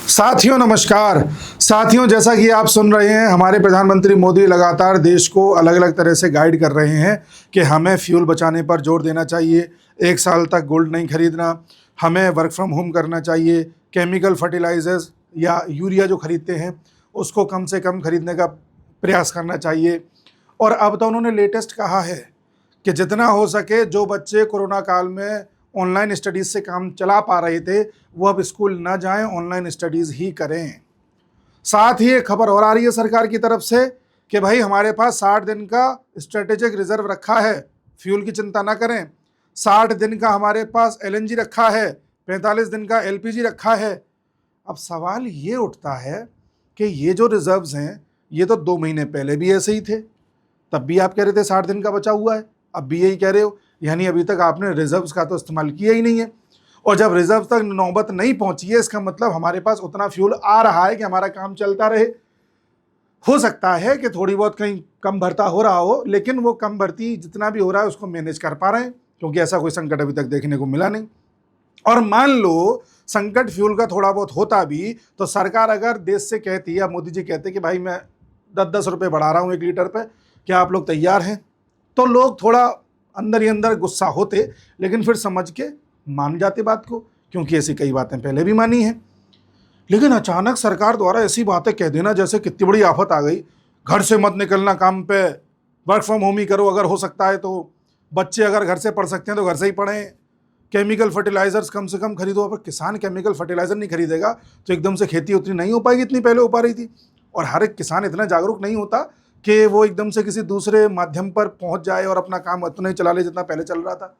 साथियों नमस्कार। साथियों, जैसा कि आप सुन रहे हैं, हमारे प्रधानमंत्री मोदी लगातार देश को अलग अलग तरह से गाइड कर रहे हैं कि हमें फ्यूल बचाने पर जोर देना चाहिए, 1 साल तक गोल्ड नहीं खरीदना, हमें वर्क फ्रॉम होम करना चाहिए, केमिकल फर्टिलाइजर्स या यूरिया जो खरीदते हैं उसको कम से कम खरीदने का प्रयास करना चाहिए। और अब तो उन्होंने लेटेस्ट कहा है कि जितना हो सके जो बच्चे कोरोना काल में ऑनलाइन स्टडीज़ से काम चला पा रहे थे वो अब स्कूल ना जाएं, ऑनलाइन स्टडीज़ ही करें। साथ ही एक खबर और आ रही है सरकार की तरफ से कि भाई हमारे पास 60 दिन का स्ट्रेटेजिक रिजर्व रखा है, फ्यूल की चिंता ना करें। 60 दिन का हमारे पास एलएनजी रखा है, 45 दिन का एलपीजी रखा है। अब सवाल ये उठता है कि ये जो रिजर्व्स हैं ये तो 2 महीने पहले भी ऐसे ही थे, तब भी आप कह रहे थे 60 दिन का बचा हुआ है, अब भी यही कह रहे हो, यानी अभी तक आपने रिजर्व्स का तो इस्तेमाल किया ही नहीं है। और जब रिजर्व तक नौबत नहीं पहुंची है, इसका मतलब हमारे पास उतना फ्यूल आ रहा है कि हमारा काम चलता रहे। हो सकता है कि थोड़ी बहुत कहीं कम भरता हो रहा हो, लेकिन वो कम भर्ती जितना भी हो रहा है उसको मैनेज कर पा रहे हैं, क्योंकि ऐसा कोई संकट अभी तक देखने को मिला नहीं। और मान लो संकट फ्यूल का थोड़ा बहुत होता भी तो सरकार अगर देश से कहती या मोदी जी कहते कि भाई मैं 10-10 रुपये बढ़ा रहा हूँ 1 लीटर पे, क्या आप लोग तैयार हैं, तो लोग थोड़ा अंदर ही अंदर गुस्सा होते, लेकिन फिर समझ के मान जाते बात को, क्योंकि ऐसी कई बातें पहले भी मानी हैं। लेकिन अचानक सरकार द्वारा ऐसी बातें कह देना जैसे कितनी बड़ी आफत आ गई। घर से मत निकलना, काम पे वर्क फ्रॉम होम ही करो अगर हो सकता है तो, बच्चे अगर घर से पढ़ सकते हैं तो घर से ही पढ़ें, केमिकल फर्टिलाइजर्स कम से कम खरीदो। अगर किसान केमिकल फर्टिलाइजर नहीं खरीदेगा तो एकदम से खेती उतनी नहीं हो पाएगी इतनी पहले हो पा रही थी। और हर एक किसान इतना जागरूक नहीं होता कि वो एकदम से किसी दूसरे माध्यम पर पहुंच जाए और अपना काम उतना ही चला ले जितना पहले चल रहा था।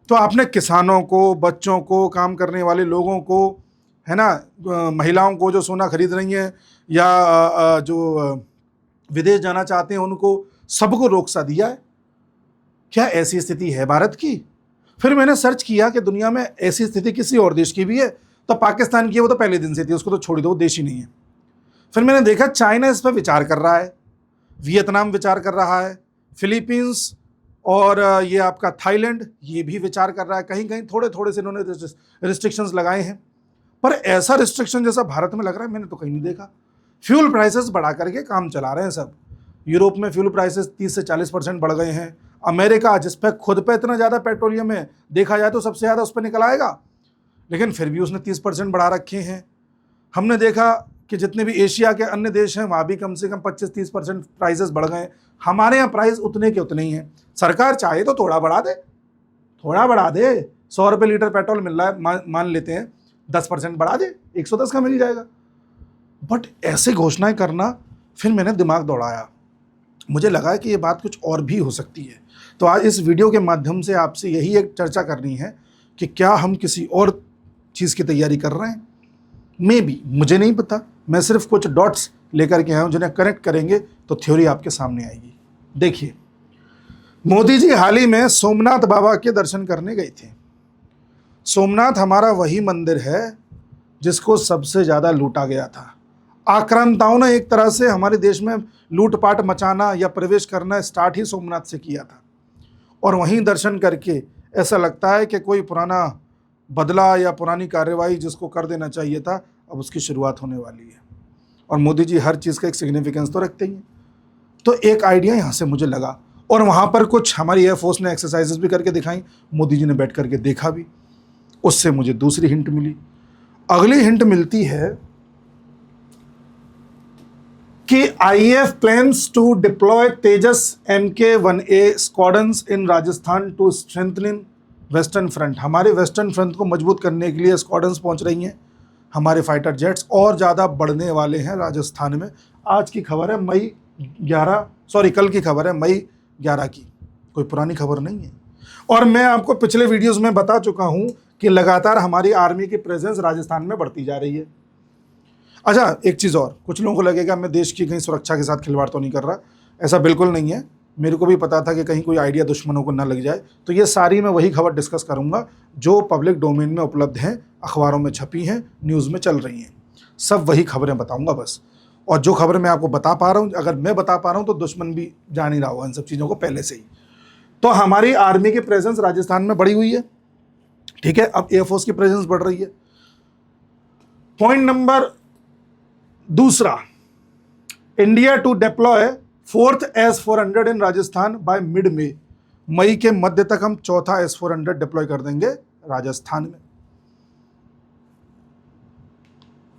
तो आपने किसानों को, बच्चों को, काम करने वाले लोगों को, है ना, महिलाओं को जो सोना खरीद रही हैं या जो विदेश जाना चाहते हैं उनको, सबको रोक सा दिया है। क्या ऐसी स्थिति है भारत की? फिर मैंने सर्च किया कि दुनिया में ऐसी स्थिति किसी और देश की भी है, तो पाकिस्तान की है, वो तो पहले दिन से थी, उसको तो छोड़ दो, वो देश ही नहीं है। फिर मैंने देखा चाइना इस पर विचार कर रहा है, वियतनाम विचार कर रहा है, फिलीपींस और ये आपका थाईलैंड ये भी विचार कर रहा है। कहीं कहीं थोड़े थोड़े से इन्होंने रिस्ट्रिक्शंस लगाए हैं, पर ऐसा रिस्ट्रिक्शन जैसा भारत में लग रहा है मैंने तो कहीं नहीं देखा। फ्यूल प्राइसेस बढ़ा करके काम चला रहे हैं सब। यूरोप में फ्यूल प्राइसेस 30 से 40% बढ़ गए हैं। अमेरिका, जिस पर खुद पे इतना ज़्यादा पेट्रोलियम है, देखा जाए तो सबसे ज़्यादा उस पर निकल आएगा, लेकिन फिर भी उसने 30% बढ़ा रखे हैं। हमने देखा कि जितने भी एशिया के अन्य देश हैं वहाँ भी कम से कम 25-30% प्राइसेस बढ़ गए। हमारे यहाँ प्राइस उतने के उतने ही हैं। सरकार चाहे तो थोड़ा बढ़ा दे, थोड़ा बढ़ा दे। 100 रुपये लीटर पेट्रोल मिल रहा है, मान लेते हैं 10% बढ़ा दे, 110 का मिल जाएगा। बट ऐसे घोषणाएं करना, फिर मैंने दिमाग दौड़ाया, मुझे लगा कि ये बात कुछ और भी हो सकती है। तो आज इस वीडियो के माध्यम से आपसे यही एक चर्चा करनी है कि क्या हम किसी और चीज़ की तैयारी कर रहे हैं। मे बी, मुझे नहीं पता, मैं सिर्फ कुछ डॉट्स लेकर के आया हूँ जिन्हें कनेक्ट करेंगे तो थ्योरी आपके सामने आएगी। देखिए, मोदी जी हाल ही में सोमनाथ बाबा के दर्शन करने गए थे। सोमनाथ हमारा वही मंदिर है जिसको सबसे ज़्यादा लूटा गया था। आक्रांताओं ने एक तरह से हमारे देश में लूटपाट मचाना या प्रवेश करना स्टार्ट ही सोमनाथ से किया था। और वहीं दर्शन करके ऐसा लगता है कि कोई पुराना बदला या पुरानी कार्रवाई जिसको कर देना चाहिए था, अब उसकी शुरुआत होने वाली है। और मोदी जी हर चीज़ का एक सिग्निफिकेंस तो रखते ही हैं। तो एक आइडिया यहाँ से मुझे लगा, और वहाँ पर कुछ हमारी एयरफोर्स ने एक्सरसाइजेस भी करके दिखाई, मोदी जी ने बैठ करके देखा भी। उससे मुझे दूसरी हिंट मिली। अगली हिंट मिलती है कि IAF plans to deploy Tejas MK1A squadrons in Rajasthan to strengthening western front. हमारे वेस्टर्न फ्रंट को मजबूत करने के लिए स्क्वाड्रन्स पहुंच रही हैं। हमारे फाइटर जेट्स और ज़्यादा बढ़ने वाले हैं राजस्थान में। आज की खबर है कल की खबर है मई 11 की, कोई पुरानी खबर नहीं है। और मैं आपको पिछले वीडियोस में बता चुका हूं कि लगातार हमारी आर्मी की प्रेजेंस राजस्थान में बढ़ती जा रही है। अच्छा, एक चीज़ और, कुछ लोगों को लगेगा मैं देश की कहीं सुरक्षा के साथ खिलवाड़ तो नहीं कर रहा, ऐसा बिल्कुल नहीं है। मेरे को भी पता था कि कहीं कोई आइडिया दुश्मनों को ना लग जाए, तो ये सारी मैं वही खबर डिस्कस करूंगा जो पब्लिक डोमेन में उपलब्ध हैं, अखबारों में छपी हैं, न्यूज़ में चल रही हैं, सब वही खबरें बताऊंगा बस। और जो खबर मैं आपको बता पा रहा हूँ, अगर मैं बता पा रहा हूँ तो दुश्मन भी जान ही रहा होगा इन सब चीज़ों को पहले से ही। तो हमारी आर्मी की प्रेजेंस राजस्थान में बढ़ी हुई है, ठीक है। अब एयरफोर्स की प्रेजेंस बढ़ रही है। पॉइंट नंबर दूसरा, India to deploy 4th S-400 in Rajasthan by mid May के मध्य तक हम चौथा S-400 डिप्लॉय कर देंगे राजस्थान में।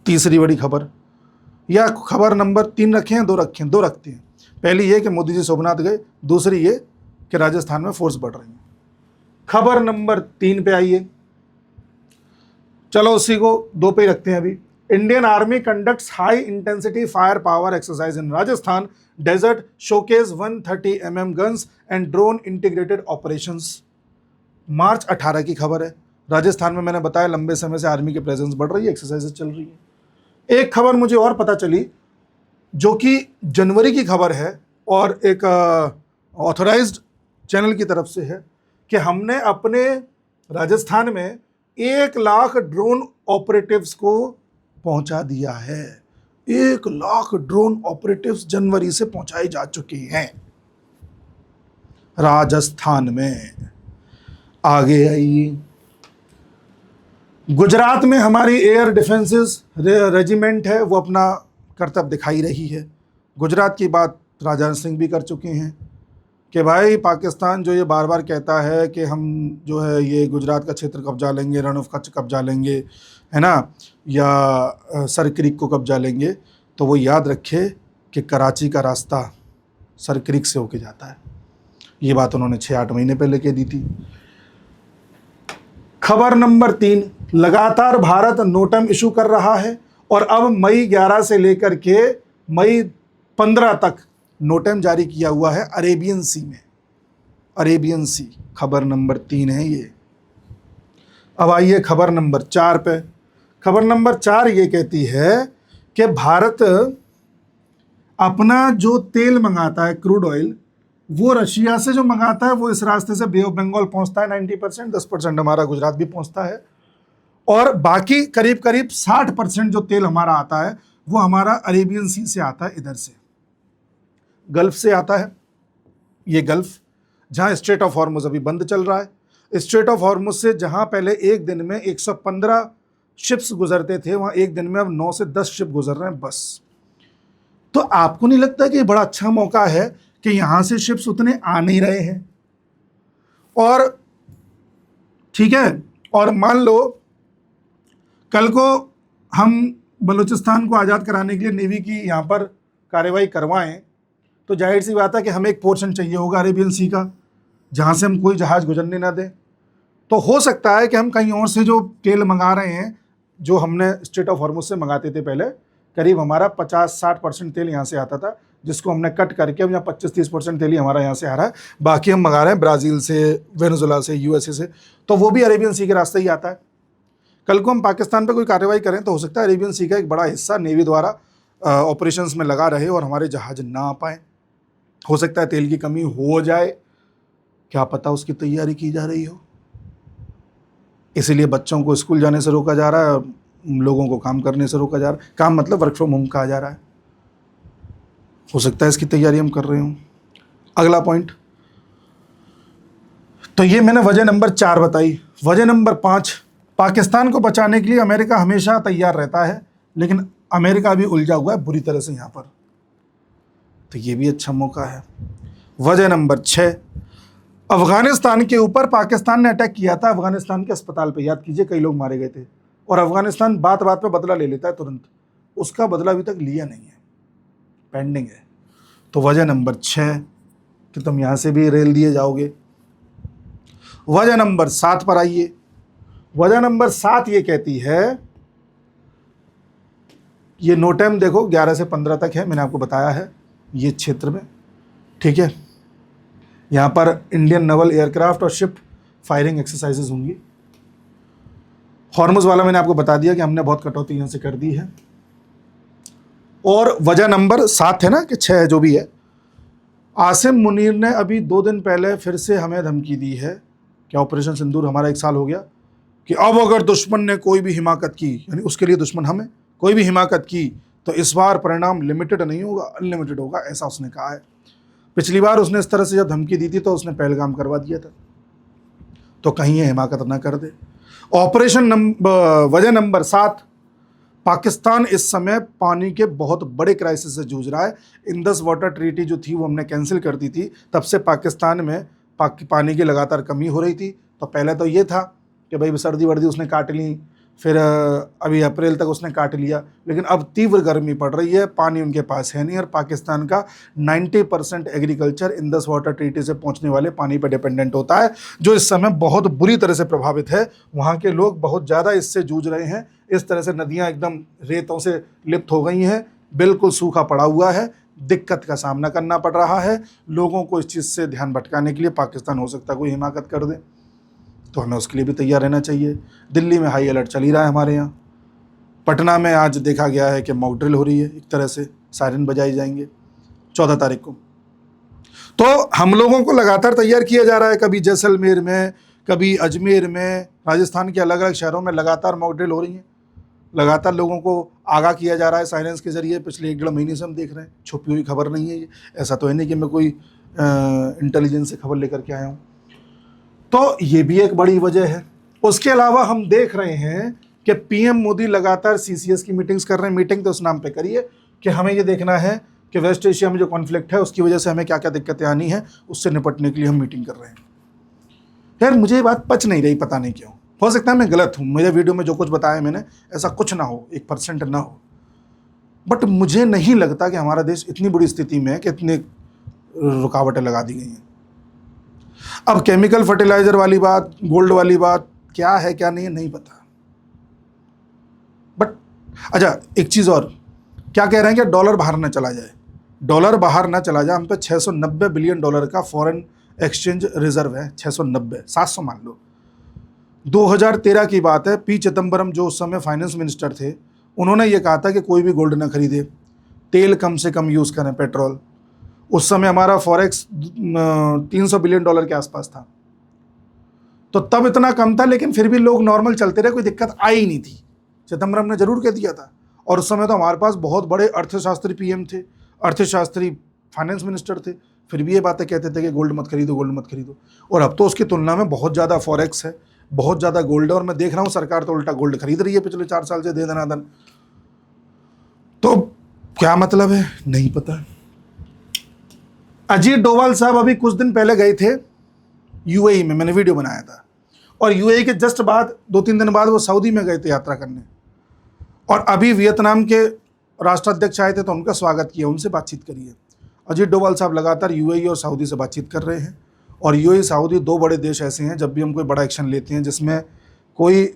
तीसरी बड़ी खबर, या खबर नंबर 3 रखे हैं, 2 रखे हैं, 2 रखते हैं। पहली ये कि मोदी जी सोमनाथ गए, दूसरी ये कि राजस्थान में फोर्स बढ़ रही है। खबर नंबर 3 पे आइए, चलो उसी को 2 पे ही रखते हैं अभी। Indian army conducts high intensity fire power exercise in Rajasthan desert showcase 130 mm guns and drone integrated operations. मार्च 18 की खबर है। राजस्थान में मैंने बताया लंबे समय से आर्मी की प्रेजेंस बढ़ रही है, एक्सरसाइजेज चल रही है। एक खबर मुझे और पता चली जो कि जनवरी की खबर है और एक ऑथराइज्ड चैनल की तरफ से है कि हमने अपने राजस्थान में 1 लाख ड्रोन ऑपरेटिव्स को पहुंचा दिया है। 1 लाख ड्रोन ऑपरेटिव्स जनवरी से पहुंचाए जा चुके हैं राजस्थान में। आगे आइए, गुजरात में हमारी एयर डिफेंसेस रेजिमेंट है, वो अपना कर्तव्य दिखाई रही है। गुजरात की बात राजनाथ सिंह भी कर चुके हैं कि भाई पाकिस्तान जो ये बार बार कहता है कि हम जो है ये गुजरात का क्षेत्र कब्जा लेंगे, रण ऑफ कच्छ कब्जा लेंगे, है ना, या सर क्रीक को कब्जा लेंगे, तो वो याद रखे कि कराची का रास्ता सर क्रीक से होके जाता है। ये बात उन्होंने 6-8 महीने पहले कह दी थी। खबर नंबर 3, लगातार भारत नोटम इशू कर रहा है और अब मई 11 से लेकर के मई 15 तक नोटम जारी किया हुआ है अरेबियन सी में। अरेबियन सी खबर नंबर 3 है ये। अब आइए खबर नंबर 4 पे। खबर नंबर 4 ये कहती है कि भारत अपना जो तेल मंगाता है, क्रूड ऑयल, वो रशिया से जो मंगाता है वो इस रास्ते से बे ऑफ बंगाल पहुंचता है 90%, 10% हमारा गुजरात भी पहुंचता है, और बाकी करीब करीब 60% जो तेल हमारा आता है वो हमारा अरेबियन सी से आता है, इधर से गल्फ से आता है। ये गल्फ जहां स्ट्रेट ऑफ हॉर्मुज अभी बंद चल रहा है, स्ट्रेट ऑफ हॉर्मुज से जहां पहले एक दिन में 115 शिप्स गुजरते थे, वहां एक दिन में अब 9 से 10 शिप गुजर रहे हैं बस। तो आपको नहीं लगता कि ये बड़ा अच्छा मौका है कि यहां से शिप्स उतने आ नहीं रहे हैं? और ठीक है, और मान लो कल को हम बलूचिस्तान को आज़ाद कराने के लिए नेवी की यहाँ पर कार्रवाई करवाएं, तो जाहिर सी बात है कि हमें एक पोर्शन चाहिए होगा अरेबियन सी का, जहाँ से हम कोई जहाज़ गुजरने ना दें। तो हो सकता है कि हम कहीं और से जो तेल मंगा रहे हैं, जो हमने स्ट्रेट ऑफ हॉर्मुज से मंगाते थे पहले, करीब हमारा 50-60% तेल यहाँ से आता था, जिसको हमने कट करके अब यहाँ 25-30% तेल ही हमारा यहाँ से आ रहा है। बाकी हम मंगा रहे हैं ब्राज़ील से, वेनेजुएला से, यूएसए से, तो वो भी अरेबियन सी के रास्ते ही आता है। कल को हम पाकिस्तान पर कोई कार्रवाई करें तो हो सकता है अरेबियन सी का एक बड़ा हिस्सा नेवी द्वारा ऑपरेशंस में लगा रहे और हमारे जहाज ना आ पाए। हो सकता है तेल की कमी हो जाए, क्या पता उसकी तैयारी की जा रही हो। इसीलिए बच्चों को स्कूल जाने से रोका जा रहा है, लोगों को काम करने से रोका जा रहा है। काम मतलब वर्क फ्रॉम होम कहा जा रहा है। हो सकता है इसकी तैयारी हम कर रहे हों। अगला पॉइंट, तो ये मैंने वजह नंबर 4 बताई। वजह नंबर 5, पाकिस्तान को बचाने के लिए अमेरिका हमेशा तैयार रहता है, लेकिन अमेरिका भी उलझा हुआ है बुरी तरह से यहाँ पर, तो ये भी अच्छा मौका है। वजह नंबर 6, अफगानिस्तान के ऊपर पाकिस्तान ने अटैक किया था, अफगानिस्तान के अस्पताल पे, याद कीजिए कई लोग मारे गए थे, और अफगानिस्तान बात बात पे बदला ले लेता है तुरंत, उसका बदला अभी तक लिया नहीं है, पेंडिंग है। तो वजह नंबर 6 कि तुम यहाँ से भी रेल दिए जाओगे। वजह नंबर 7 पर आइए। वजह नंबर 7 ये कहती है, ये नोटम देखो 11 से 15 तक है, मैंने आपको बताया है ये क्षेत्र में, ठीक है। यहाँ पर इंडियन नेवल एयरक्राफ्ट और शिप फायरिंग एक्सरसाइजेज होंगी। हॉर्मुज वाला मैंने आपको बता दिया कि हमने बहुत कटौती यहाँ से कर दी है। और वजह नंबर 7 है ना कि 6 है जो भी है, आसिम मुनीर ने अभी 2 दिन पहले फिर से हमें धमकी दी है कि ऑपरेशन सिंदूर हमारा 1 साल हो गया, कि अब अगर दुश्मन ने कोई भी हिमाकत की, यानी उसके लिए दुश्मन हमें, कोई भी हिमाकत की तो इस बार परिणाम लिमिटेड नहीं होगा, अनलिमिटेड होगा, ऐसा उसने कहा है। पिछली बार उसने इस तरह से जब धमकी दी थी तो उसने पहलगाम करवा दिया था, तो कहीं ये हिमाकत ना कर दे। ऑपरेशन वजह नंबर 7, पाकिस्तान इस समय पानी के बहुत बड़े क्राइसिस से जूझ रहा है। इंडस वाटर ट्रीटी जो थी वो हमने कैंसिल कर दी थी, तब से पाकिस्तान में पानी की लगातार कमी हो रही थी। तो पहले तो ये था कि भाई सर्दी वर्दी उसने काट ली, फिर अभी अप्रैल तक उसने काट लिया, लेकिन अब तीव्र गर्मी पड़ रही है, पानी उनके पास है नहीं, और पाकिस्तान का 90% एग्रीकल्चर इंडस वाटर ट्रीटी से पहुंचने वाले पानी पर डिपेंडेंट होता है, जो इस समय बहुत बुरी तरह से प्रभावित है। वहाँ के लोग बहुत ज़्यादा इससे जूझ रहे हैं। इस तरह से नदियाँ एकदम रेतों से लिप्त हो गई हैं, बिल्कुल सूखा पड़ा हुआ है, दिक्कत का सामना करना पड़ रहा है। लोगों को इस चीज़ से ध्यान भटकाने के लिए पाकिस्तान हो सकता है कोई हिमाकत कर दे, तो हमें उसके लिए भी तैयार रहना चाहिए। दिल्ली में हाई अलर्ट चल ही रहा है हमारे यहाँ। पटना में आज देखा गया है कि मॉक ड्रिल हो रही है, एक तरह से सायरन बजाई जाएंगे 14 तारीख को। तो हम लोगों को लगातार तैयार किया जा रहा है, कभी जैसलमेर में, कभी अजमेर में, राजस्थान के अलग अलग शहरों में लगातार मॉक ड्रिल हो रही हैं। लगातार लोगों को आगाह किया जा रहा है साइरेंस के जरिए। पिछले 1-1.5 महीने से हम देख रहे हैं, छुपी हुई खबर नहीं है ये। ऐसा तो है नहीं कि मैं कोई इंटेलिजेंस से खबर लेकर के आया हूँ। तो ये भी एक बड़ी वजह है। उसके अलावा हम देख रहे हैं कि पीएम मोदी लगातार सीसीएस की मीटिंग्स कर रहे हैं। मीटिंग तो उस नाम पे करिए कि हमें ये देखना है कि वेस्ट एशिया में जो कॉन्फ्लिक्ट है उसकी वजह से हमें क्या क्या दिक्कतें आनी है, उससे निपटने के लिए हम मीटिंग कर रहे हैं। यार मुझे ये बात पच नहीं रही, पता नहीं क्यों। हो सकता है मैं गलत हूँ, मेरे वीडियो में जो कुछ बताया मैंने ऐसा कुछ ना हो, 1% ना हो, बट मुझे नहीं लगता कि हमारा देश इतनी बुरी स्थिति में है कि इतनी रुकावटें लगा दी गई हैं। अब केमिकल फर्टिलाइजर वाली बात, गोल्ड वाली बात, क्या है क्या नहीं है नहीं पता। बट अच्छा एक चीज़ और, क्या कह रहे हैं कि डॉलर बाहर ना चला जाए। डॉलर बाहर ना चला जाए, हम पे $690 बिलियन का फॉरेन एक्सचेंज रिजर्व है। 690, 700 मान लो। 2013 की बात है, पी चिदम्बरम जो उस समय फाइनेंस मिनिस्टर थे, उन्होंने ये कहा था कि कोई भी गोल्ड ना खरीदे, तेल कम से कम यूज़ करें, पेट्रोल। उस समय हमारा फॉरेक्स $300 बिलियन के आसपास था। तो तब इतना कम था, लेकिन फिर भी लोग नॉर्मल चलते रहे, कोई दिक्कत आई ही नहीं थी। चिदम्बरम ने जरूर कह दिया था। और उस समय तो हमारे पास बहुत बड़े अर्थशास्त्री पीएम थे, अर्थशास्त्री फाइनेंस मिनिस्टर थे, फिर भी ये बातें कहते थे कि गोल्ड मत खरीदो, गोल्ड मत खरीदो। और अब तो उसकी तुलना में बहुत ज़्यादा फॉरेक्स है, बहुत ज़्यादा गोल्ड है, और मैं देख रहा हूँ सरकार तो उल्टा गोल्ड खरीद रही है पिछले 4 साल से दे दनादन। तो क्या मतलब है नहीं पता। अजीत डोभाल साहब अभी कुछ दिन पहले गए थे यूएई में, मैंने वीडियो बनाया था, और यूएई के जस्ट बाद 2-3 दिन बाद वो सऊदी में गए थे यात्रा करने। और अभी वियतनाम के राष्ट्राध्यक्ष आए थे तो उनका स्वागत किया, उनसे बातचीत करिए। अजीत डोभाल साहब लगातार यूएई और सऊदी से बातचीत कर रहे हैं। और यूएई सऊदी 2 बड़े देश ऐसे हैं, जब भी हम कोई बड़ा एक्शन लेते हैं जिसमें कोई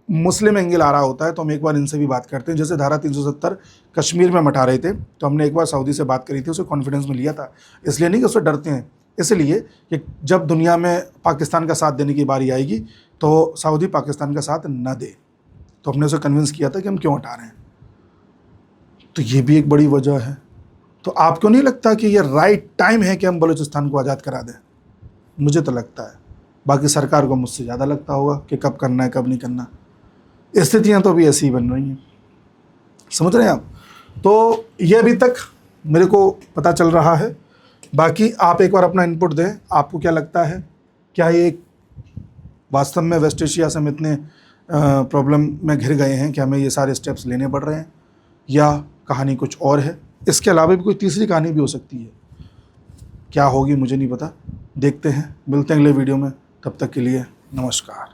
मुस्लिम एंगल आ रहा होता है तो हम एक बार इनसे भी बात करते हैं। जैसे धारा 370 कश्मीर में मटा रहे थे तो हमने एक बार सऊदी से बात करी थी, उसे कॉन्फिडेंस में लिया था। इसलिए नहीं कि उससे डरते हैं, इसलिए कि जब दुनिया में पाकिस्तान का साथ देने की बारी आएगी तो सऊदी पाकिस्तान का साथ न दे। तो हमने उसे कन्विंस किया था कि हम क्यों हटा रहे हैं। तो ये भी एक बड़ी वजह है। तो आपको नहीं लगता कि ये राइट टाइम है कि हम बलूचिस्तान को आज़ाद करा दें? मुझे तो लगता है, बाकी सरकार को मुझसे ज़्यादा लगता होगा कि कब करना है कब नहीं करना। स्थितियाँ तो अभी ऐसी ही बन रही हैं, समझ रहे हैं आप। तो ये अभी तक मेरे को पता चल रहा है, बाकी आप एक बार अपना इनपुट दें। आपको क्या लगता है, क्या ये वास्तव में वेस्ट एशिया से हम इतने प्रॉब्लम में घिर गए हैं कि हमें ये सारे स्टेप्स लेने पड़ रहे हैं, या कहानी कुछ और है? इसके अलावा भी कोई तीसरी कहानी भी हो सकती है, क्या होगी मुझे नहीं पता। देखते हैं, मिलते हैं अगले वीडियो में। तब तक के लिए नमस्कार।